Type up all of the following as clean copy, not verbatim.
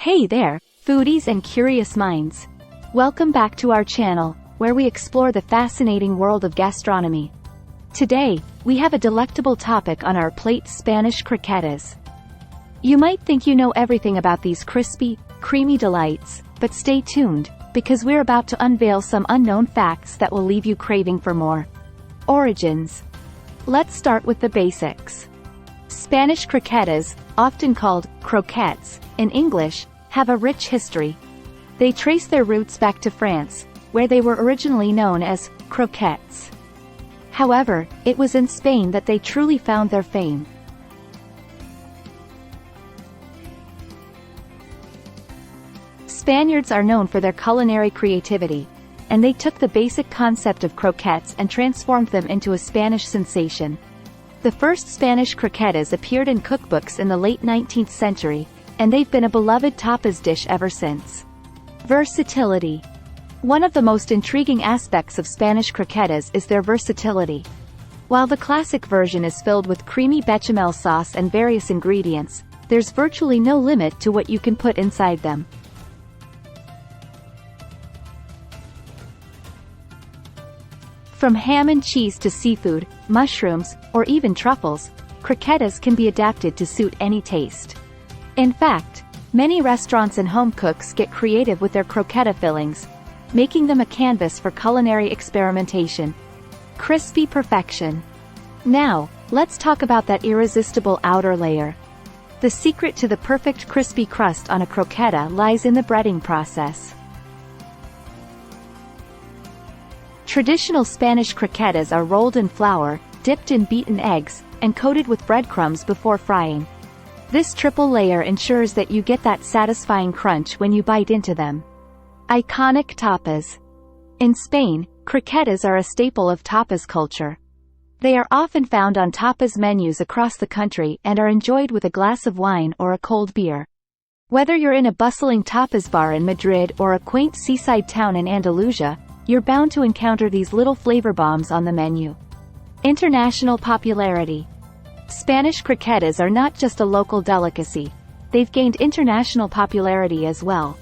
Hey there, foodies and curious minds. Welcome back to our channel, where we explore the fascinating world of gastronomy. Today, we have a delectable topic on our plate: Spanish croquetas. You might think you know everything about these crispy, creamy delights, but stay tuned, because we're about to unveil some unknown facts that will leave you craving for more. Origins. Let's start with the basics. Spanish croquetas, often called croquettes in English, have a rich history. They trace their roots back to France, where they were originally known as croquettes. However, it was in Spain that they truly found their fame. Spaniards are known for their culinary creativity, and they took the basic concept of croquettes and transformed them into a Spanish sensation. The first Spanish croquetas appeared in cookbooks in the late 19th century, and they've been a beloved tapas dish ever since. Versatility. One of the most intriguing aspects of Spanish croquetas is their versatility. While the classic version is filled with creamy béchamel sauce and various ingredients, there's virtually no limit to what you can put inside them. From ham and cheese to seafood, mushrooms, or even truffles, croquetas can be adapted to suit any taste. In fact, many restaurants and home cooks get creative with their croqueta fillings, making them a canvas for culinary experimentation. Crispy perfection. Now, let's talk about that irresistible outer layer. The secret to the perfect crispy crust on a croqueta lies in the breading process. Traditional Spanish croquetas are rolled in flour, dipped in beaten eggs, and coated with breadcrumbs before frying. This triple layer ensures that you get that satisfying crunch when you bite into them. Iconic tapas. In Spain, croquetas are a staple of tapas culture. They are often found on tapas menus across the country and are enjoyed with a glass of wine or a cold beer. Whether you're in a bustling tapas bar in Madrid or a quaint seaside town in Andalusia, you're bound to encounter these little flavor bombs on the menu. International popularity. Spanish croquetas are not just a local delicacy. They've gained international popularity as well.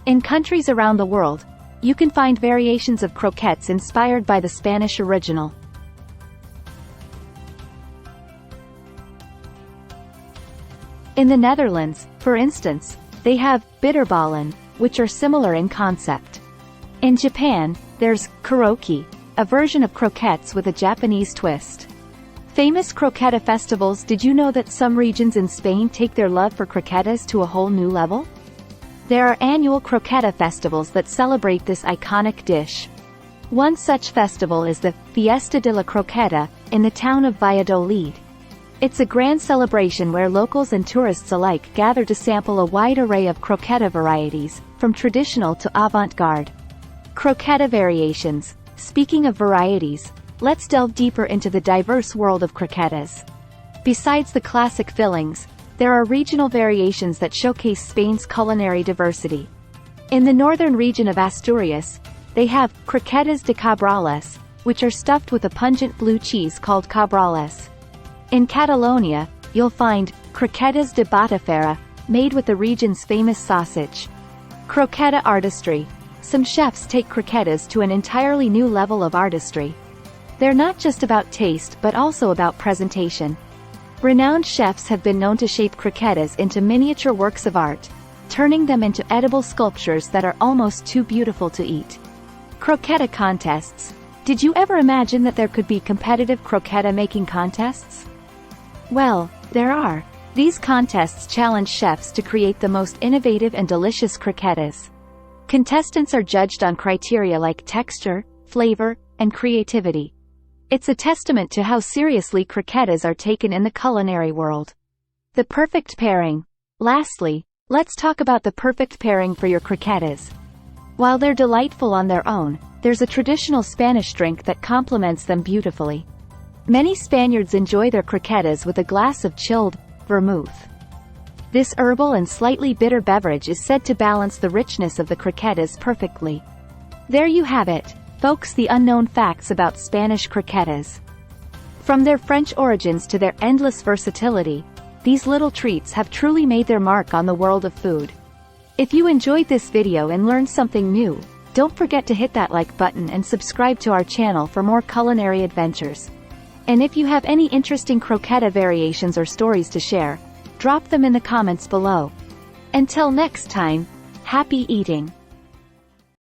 In countries around the world, you can find variations of croquettes inspired by the Spanish original. In the Netherlands, for instance, they have bitterballen, which are similar in concept. In Japan, there's karaoke, a version of croquettes with a Japanese twist. Famous croqueta festivals. Did you know that some regions in Spain take their love for croquetas to a whole new level? There are annual croqueta festivals that celebrate this iconic dish. One such festival is the Fiesta de la Croqueta, in the town of Valladolid. It's a grand celebration where locals and tourists alike gather to sample a wide array of croqueta varieties, from traditional to avant-garde. Croqueta variations. Speaking of varieties, let's delve deeper into the diverse world of croquetas. Besides the classic fillings, there are regional variations that showcase Spain's culinary diversity. In the northern region of Asturias, they have croquetas de cabrales, which are stuffed with a pungent blue cheese called cabrales. In Catalonia, you'll find croquetas de botafera, made with the region's famous sausage. Croqueta artistry. Some chefs take croquetas to an entirely new level of artistry. They're not just about taste but also about presentation. Renowned chefs have been known to shape croquetas into miniature works of art, turning them into edible sculptures that are almost too beautiful to eat. Croqueta contests. Did you ever imagine that there could be competitive croqueta making contests? Well, there are. These contests challenge chefs to create the most innovative and delicious croquetas. Contestants are judged on criteria like texture, flavor, and creativity. It's a testament to how seriously croquetas are taken in the culinary world. The perfect pairing. Lastly, let's talk about the perfect pairing for your croquetas. While they're delightful on their own, there's a traditional Spanish drink that complements them beautifully. Many Spaniards enjoy their croquetas with a glass of chilled vermouth. This herbal and slightly bitter beverage is said to balance the richness of the croquetas perfectly. There you have it, folks, the unknown facts about Spanish croquetas. From their French origins to their endless versatility, these little treats have truly made their mark on the world of food. If you enjoyed this video and learned something new, don't forget to hit that like button and subscribe to our channel for more culinary adventures. And if you have any interesting croqueta variations or stories to share, drop them in the comments below. Until next time, happy eating!